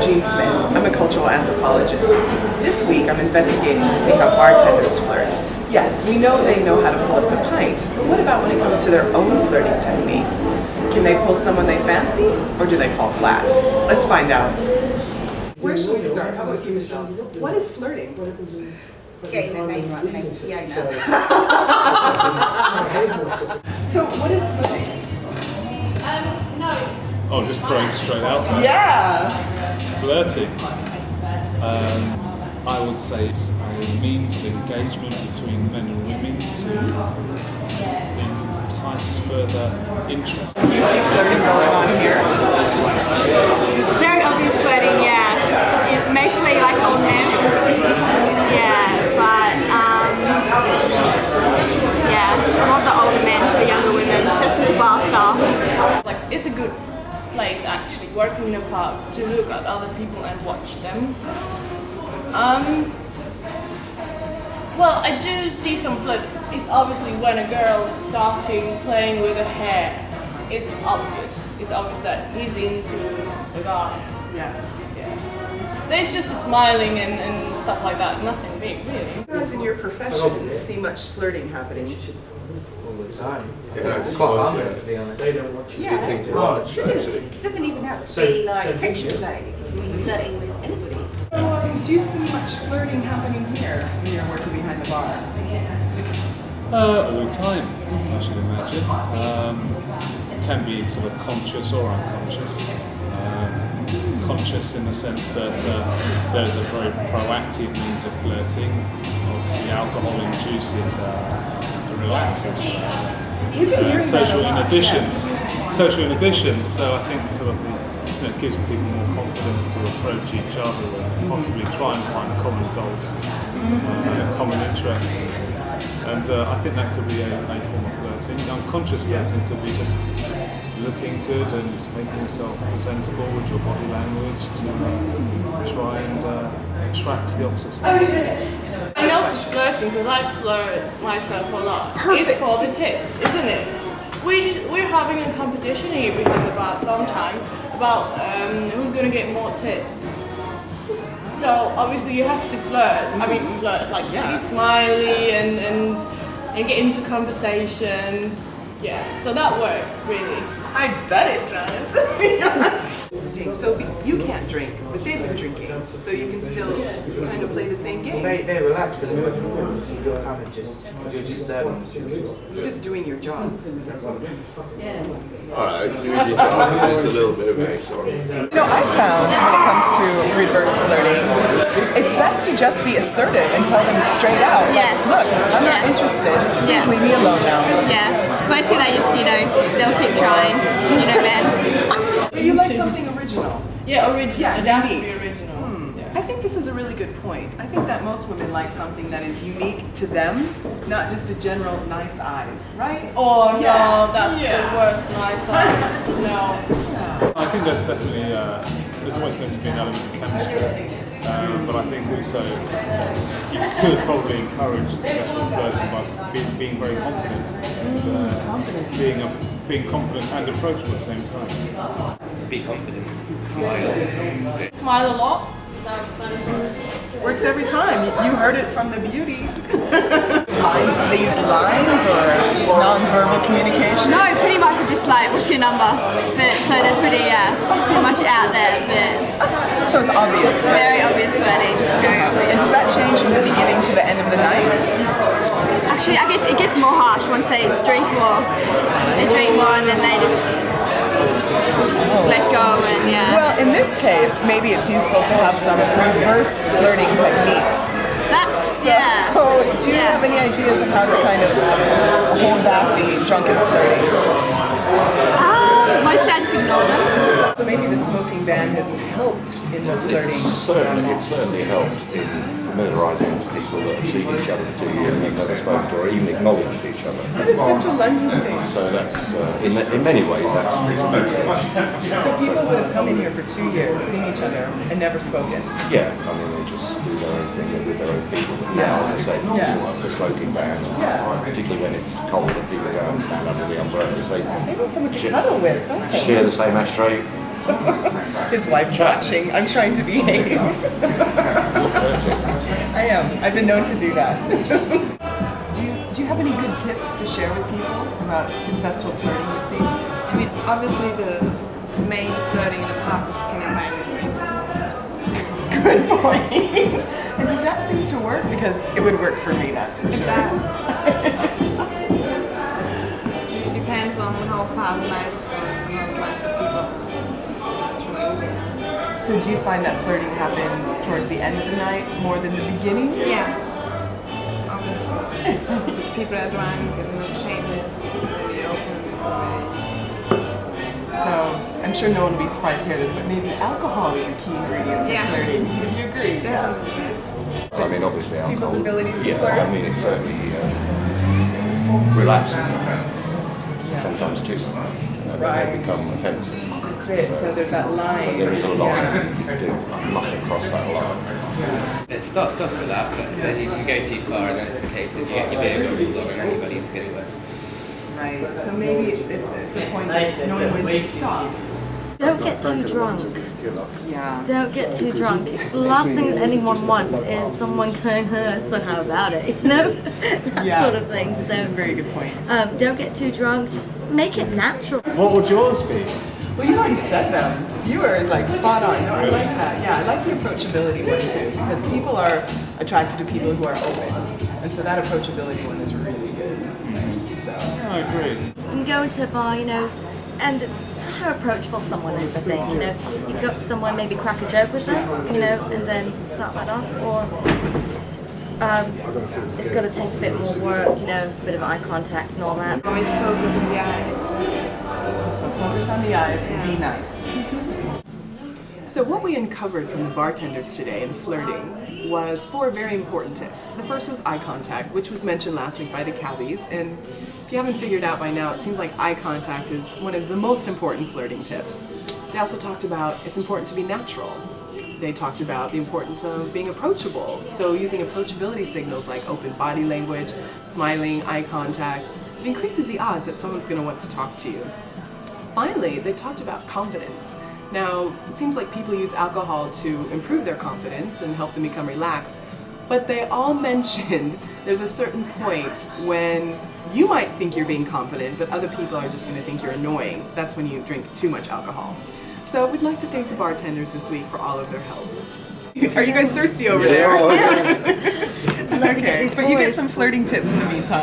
I'm a cultural anthropologist. This week I'm investigating to see how bartenders flirt. Yes, we know they know how to pull us a pint, but what about when it comes to their own flirting techniques? Can they pull someone they fancy, or do they fall flat? Let's find out. Where should we start? How about you, Michelle? What is flirting? Getting their name right, my name's Fiona. So what is flirting? No. Oh, just throwing straight out there. Yeah! Flirting. I would say it's a means of engagement between men and women to entice further interest. Do you see flirting going on here? Very obvious flirting, yeah. Mostly like old men. Yeah, but yeah, more the older men to the younger women, especially the bar staff. Like, it's a good place actually, working in the pub, to look at other people and watch them. Well, I do see some flirts. It's obviously when a girl's starting playing with her hair. It's obvious. It's obvious that he's into the guy. Yeah. Yeah. There's just a smiling and stuff like that. Nothing big, really. You guys in your profession see much flirting happening? All the time. Yeah, It's quite harmless, to be honest. It's a good thing to watch, actually. It doesn't even have to be like sexual flirting. It could just be flirting with anybody. So, do you see much flirting happening here when you're working behind the bar? All the time, I should imagine. Can be sort of conscious or unconscious. Conscious in the sense that there's a very proactive means of flirting. Obviously, alcohol induces a relaxer. Social inhibitions. So I think sort of it gives people more confidence to approach each other and possibly try and find common goals, common interests. And I think that could be a form of flirting. Unconscious flirting could be just looking good and making yourself presentable with your body language to try and attract the opposite sex. I noticed flirting because I flirt myself a lot. Perfect. It's for the tips, isn't it? We're having a competition here behind the bar sometimes about who's going to get more tips. So obviously you have to flirt. I mean flirt, like be smiley and get into conversation. Yeah, so that works really. I bet it does. So you can't drink, but they've been drinking, so you can still kind of play the same game. They relax and you're kind of just You're just doing your job. Alright, do your job. It's a little bit of a sort of. You know, I found when it comes to reverse flirting, it's best to just be assertive and tell them straight out. Yeah. Look, I'm not interested. Please leave me alone now. Yeah. Mostly they just, they'll keep trying, man. You like something original. Yeah, original. Yeah, it has to unique. be original. Yeah. I think this is a really good point. I think that most women like something that is unique to them, not just a general nice eyes, right? Oh Yeah. no, that's the worst nice eyes. No. I think there's definitely there's always going to be an element of chemistry, but I think also you could probably encourage successful flirting by being very confident, and, being confident and approachable at the same time. be confident. Smile a lot. Works every time. You heard it from the beauty. They use lines or non-verbal communication? No, pretty much they're just like, what's your number? So they're pretty much out there, but So it's obvious. very obvious flirting. Very obvious. And does that change from the beginning to the end of the night? Actually, I guess it gets more harsh once they drink more. They drink more and then they just let go and Well, in this case, maybe it's useful to have some reverse flirting techniques. That's, So, do you have any ideas of how to kind of hold back the drunken flirting? Mostly I just ignore them. So maybe the smoking ban has helped in the flirting. It certainly helped in familiarising people that have seen each other for 2 years and they've never spoken to or even acknowledged each other. That is such a London thing. So that's, in many ways, that's a good thing. So people would have come in here for 2 years, seen each other, and never spoken. Yeah, I mean, they just do their own thing with their own people. But now, as I say, the smoking ban, particularly when it's cold and people go and stand under the umbrellas, They need someone to cuddle with, don't they? share the same ashtray, His wife's watching. I'm trying to behave. I am. I've been known to do that. Do you have any good tips to share with people about successful flirting you've seen? I mean, obviously the main flirting in the park is kind of manually. Good point. And does that seem to work? Because it would work for me, that's for sure. It does. It depends on how far the night is going and how attractive people are. It's amazing. So do you find that flirting happens towards the end of the night more than the beginning? Yeah. Obviously. People are drunk and not shameless, very open, So I'm sure no one will be surprised to hear this, but maybe alcohol is a key ingredient for flirting. Would you agree? Yeah. I mean, obviously, alcohol. People's abilities to flirt. I mean, it certainly relaxes. Sometimes too much. They become offensive. That's it. So there's that line. There is a line. You mustn't cross that line. It starts off with that, but then you go too far, and then it's a case of you get your beer goggles on and anybody's getting wet. Right. So maybe it's a point of knowing when to stop. Don't get too drunk. Yeah. Don't get too drunk. Last thing that anyone wants is someone going, so how about it? You know? That sort of thing. This is a very good point. Don't get too drunk. Just make it natural. What would yours be? Well, you've already said them. You were like spot on. No, I like that. Yeah, I like the approachability one too, because people are attracted to people who are open, and so that approachability one is really good. So. I agree. You can go into a bar, you know, and it's how approachable someone is, I think. You know, you got someone, maybe crack a joke with them, you know, and then start that off, or it's got to take a bit more work, you know, a bit of eye contact and all that. always focus on the eyes. So focus on the eyes and be nice. So what we uncovered from the bartenders today in flirting was 4 very important tips. The first was eye contact, which was mentioned last week by the cabbies, and if you haven't figured out by now, it seems like eye contact is one of the most important flirting tips. They also talked about it's important to be natural. They talked about the importance of being approachable, so using approachability signals like open body language, smiling, eye contact, it increases the odds that someone's going to want to talk to you. Finally, they talked about confidence. Now, it seems like people use alcohol to improve their confidence and help them become relaxed, but they all mentioned there's a certain point when you might think you're being confident, but other people are just going to think you're annoying. That's when you drink too much alcohol. So we'd like to thank the bartenders this week for all of their help. Are you guys thirsty over there? Okay, but you get some flirting tips in the meantime.